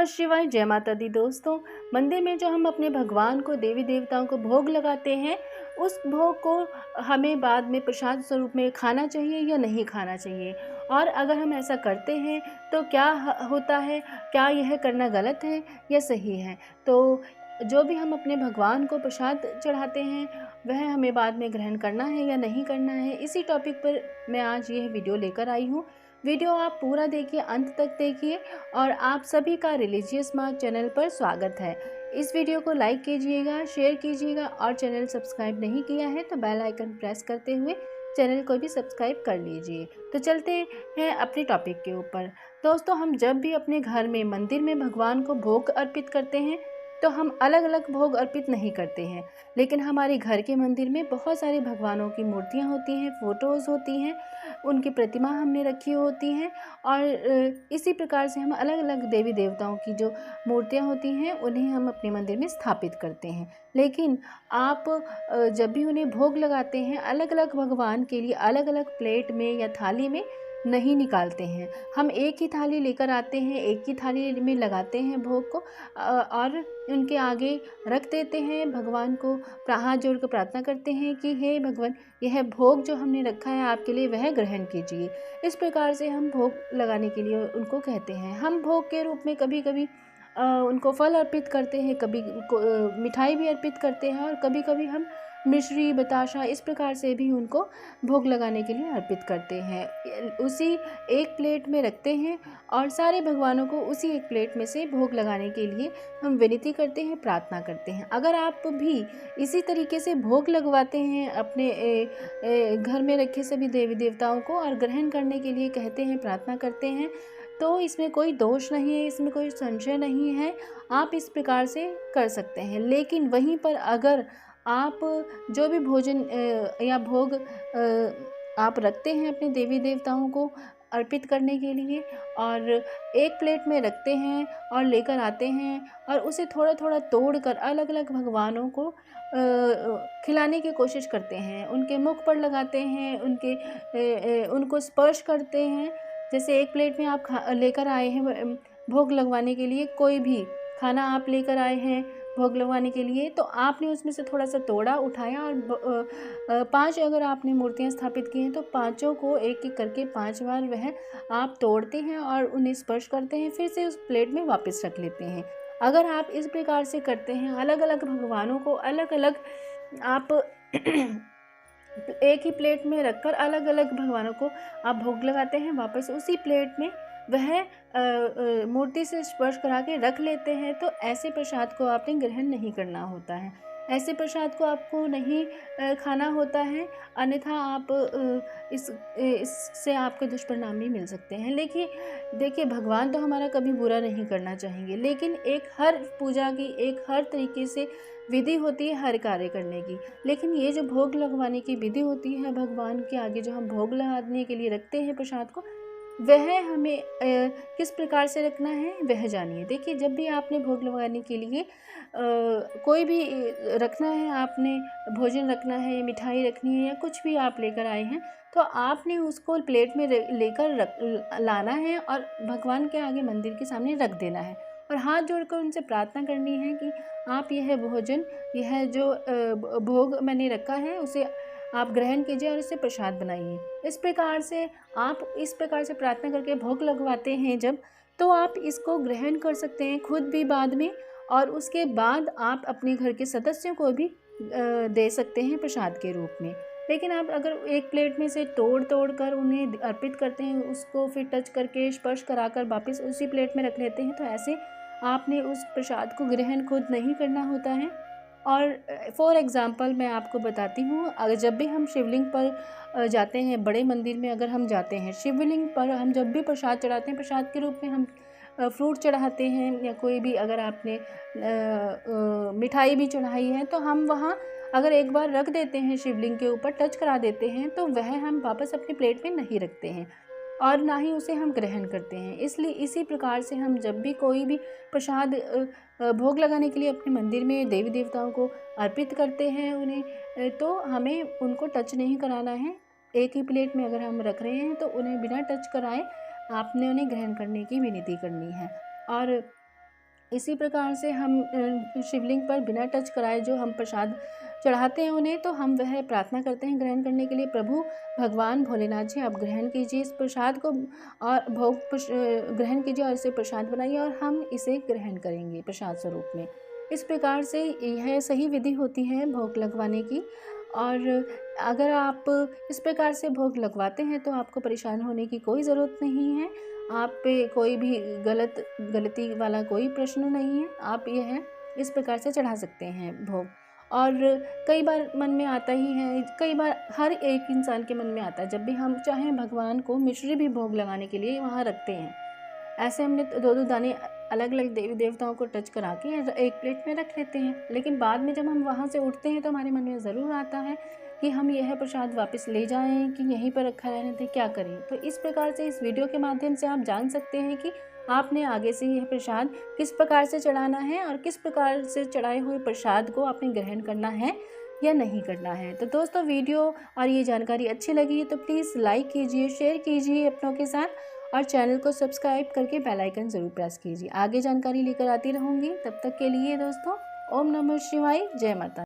नमः शिवाय, जय माता दी। दोस्तों, मंदिर में जो हम अपने भगवान को, देवी देवताओं को भोग लगाते हैं, उस भोग को हमें बाद में प्रसाद स्वरूप में खाना चाहिए या नहीं खाना चाहिए, और अगर हम ऐसा करते हैं तो क्या होता है, क्या यह करना गलत है या सही है। तो जो भी हम अपने भगवान को प्रसाद चढ़ाते हैं, वह हमें बाद में ग्रहण करना है या नहीं करना है, इसी टॉपिक पर मैं आज यह वीडियो लेकर आई हूँ। वीडियो आप पूरा देखिए, अंत तक देखिए, और आप सभी का रिलीजियस मार्ग चैनल पर स्वागत है। इस वीडियो को लाइक कीजिएगा, शेयर कीजिएगा, और चैनल सब्सक्राइब नहीं किया है तो बेल आइकन प्रेस करते हुए चैनल को भी सब्सक्राइब कर लीजिए। तो चलते हैं अपने टॉपिक के ऊपर। दोस्तों, हम जब भी अपने घर में मंदिर में भगवान को भोग अर्पित करते हैं तो हम अलग अलग भोग अर्पित नहीं करते हैं, लेकिन हमारे घर के मंदिर में बहुत सारे भगवानों की मूर्तियाँ होती हैं, फ़ोटोज़ होती हैं, उनकी प्रतिमा हमने रखी होती हैं, और इसी प्रकार से हम अलग अलग देवी देवताओं की जो मूर्तियाँ होती हैं उन्हें हम अपने मंदिर में स्थापित करते हैं। लेकिन आप जब भी उन्हें भोग लगाते हैं, अलग अलग भगवान के लिए अलग अलग प्लेट में या थाली में नहीं निकालते हैं। हम एक ही थाली लेकर आते हैं, एक ही थाली में लगाते हैं भोग को, और उनके आगे रख देते हैं। भगवान को हाथ जोड़ कर प्रार्थना करते हैं कि हे भगवान, यह भोग जो हमने रखा है आपके लिए, वह ग्रहण कीजिए। इस प्रकार से हम भोग लगाने के लिए उनको कहते हैं। हम भोग के रूप में कभी कभी उनको फल अर्पित करते हैं, कभी मिठाई भी अर्पित करते हैं, और कभी कभी हम मिश्री, बताशा, इस प्रकार से भी उनको भोग लगाने के लिए अर्पित करते हैं। उसी एक प्लेट में रखते हैं और सारे भगवानों को उसी एक प्लेट में से भोग लगाने के लिए हम विनती करते हैं, प्रार्थना करते हैं। अगर आप भी इसी तरीके से भोग लगवाते हैं अपने घर में रखे सभी देवी देवताओं को, और ग्रहण करने के लिए कहते हैं, प्रार्थना करते हैं, तो इसमें कोई दोष नहीं है, इसमें कोई संशय नहीं है। आप इस प्रकार से कर सकते हैं। लेकिन वहीं पर अगर आप जो भी भोजन या भोग आप रखते हैं अपने देवी देवताओं को अर्पित करने के लिए, और एक प्लेट में रखते हैं और लेकर आते हैं, और उसे थोड़ा थोड़ा तोड़कर अलग अलग भगवानों को खिलाने की कोशिश करते हैं, उनके मुख पर लगाते हैं, उनको स्पर्श करते हैं। जैसे एक प्लेट में आप लेकर आए हैं भोग लगवाने के लिए, कोई भी खाना आप लेकर आए हैं भोग लगवाने के लिए, तो आपने उसमें से थोड़ा सा तोड़ा, उठाया, और 5 अगर आपने मूर्तियां स्थापित की हैं तो पांचों को एक एक करके 5 बार वह आप तोड़ते हैं और उन्हें स्पर्श करते हैं, फिर से उस प्लेट में वापस रख लेते हैं। अगर आप इस प्रकार से करते हैं, अलग अलग भगवानों को अलग अलग आप एक ही प्लेट में रखकर अलग अलग भगवानों को आप भोग लगाते हैं, वापस उसी प्लेट में वह मूर्ति से स्पर्श करा के रख लेते हैं, तो ऐसे प्रसाद को आपने ग्रहण नहीं करना होता है, ऐसे प्रसाद को आपको नहीं खाना होता है, अन्यथा आप इससे आपके दुष्परिणाम भी मिल सकते हैं। लेकिन देखिए, भगवान तो हमारा कभी बुरा नहीं करना चाहेंगे, लेकिन एक हर पूजा की एक हर तरीके से विधि होती है हर कार्य करने की। लेकिन ये जो भोग लगवाने की विधि होती है भगवान के आगे, जो हम भोग लगाने के लिए रखते हैं प्रसाद को, वह हमें किस प्रकार से रखना है वह जानिए। देखिए, जब भी आपने भोग लगाने के लिए कोई भी रखना है, आपने भोजन रखना है, मिठाई रखनी है, या कुछ भी आप लेकर आए हैं, तो आपने उसको प्लेट में लेकर लाना है और भगवान के आगे मंदिर के सामने रख देना है, और हाथ जोड़कर उनसे प्रार्थना करनी है कि आप यह भोजन, यह जो भोग मैंने रखा है, उसे आप ग्रहण कीजिए और इसे प्रसाद बनाइए। इस प्रकार से आप इस प्रकार से प्रार्थना करके भोग लगवाते हैं जब, तो आप इसको ग्रहण कर सकते हैं खुद भी बाद में, और उसके बाद आप अपने घर के सदस्यों को भी दे सकते हैं प्रसाद के रूप में। लेकिन आप अगर एक प्लेट में से तोड़ तोड़ कर उन्हें अर्पित करते हैं, उसको फिर टच करके स्पर्श कराकर वापस उसी प्लेट में रख लेते हैं, तो ऐसे आपने उस प्रसाद को ग्रहण खुद नहीं करना होता है। और फॉर एग्ज़ाम्पल मैं आपको बताती हूँ, अगर जब भी हम शिवलिंग पर जाते हैं, बड़े मंदिर में अगर हम जाते हैं, शिवलिंग पर हम जब भी प्रसाद चढ़ाते हैं, प्रसाद के रूप में हम फ्रूट चढ़ाते हैं, या कोई भी अगर आपने मिठाई भी चढ़ाई है, तो हम वहाँ अगर एक बार रख देते हैं शिवलिंग के ऊपर, टच करा देते हैं, तो वह हम वापस अपनी प्लेट में नहीं रखते हैं, और ना ही उसे हम ग्रहण करते हैं। इसलिए इसी प्रकार से हम जब भी कोई भी प्रसाद भोग लगाने के लिए अपने मंदिर में देवी देवताओं को अर्पित करते हैं उन्हें, तो हमें उनको टच नहीं कराना है। एक ही प्लेट में अगर हम रख रहे हैं तो उन्हें बिना टच कराए आपने उन्हें ग्रहण करने की विनती करनी है। और इसी प्रकार से हम शिवलिंग पर बिना टच कराए जो हम प्रसाद चढ़ाते हैं उन्हें, तो हम वह प्रार्थना करते हैं ग्रहण करने के लिए, प्रभु भगवान भोलेनाथ जी आप ग्रहण कीजिए इस प्रसाद को और ग्रहण कीजिए और इसे प्रसाद बनाइए और हम इसे ग्रहण करेंगे प्रसाद स्वरूप में। इस प्रकार से यह सही विधि होती है भोग लगवाने की। और अगर आप इस प्रकार से भोग लगवाते हैं तो आपको परेशान होने की कोई ज़रूरत नहीं है। आप पे कोई भी गलती वाला कोई प्रश्न नहीं है। आप यह इस प्रकार से चढ़ा सकते हैं भोग। और कई बार मन में आता ही है, कई बार हर एक इंसान के मन में आता है, जब भी हम चाहें भगवान को मिश्री भी भोग लगाने के लिए वहाँ रखते हैं। ऐसे हमने दो दो दाने अलग अलग देवी देवताओं को टच करा के एक प्लेट में रख लेते हैं, लेकिन बाद में जब हम वहाँ से उठते हैं तो हमारे मन में ज़रूर आता है कि हम यह प्रसाद वापस ले जाएं कि यहीं पर रखा रहने दें, क्या करें। तो इस प्रकार से इस वीडियो के माध्यम से आप जान सकते हैं कि आपने आगे से यह प्रसाद किस प्रकार से चढ़ाना है और किस प्रकार से चढ़ाए हुए प्रसाद को आपने ग्रहण करना है या नहीं करना है। तो दोस्तों वीडियो और ये जानकारी अच्छी लगी तो प्लीज़ लाइक कीजिए, शेयर कीजिए अपनों के साथ और चैनल को सब्सक्राइब करके बेल आइकन ज़रूर प्रेस कीजिए। आगे जानकारी लेकर आती रहूँगी, तब तक के लिए दोस्तों ओम नमः शिवाय, जय माता।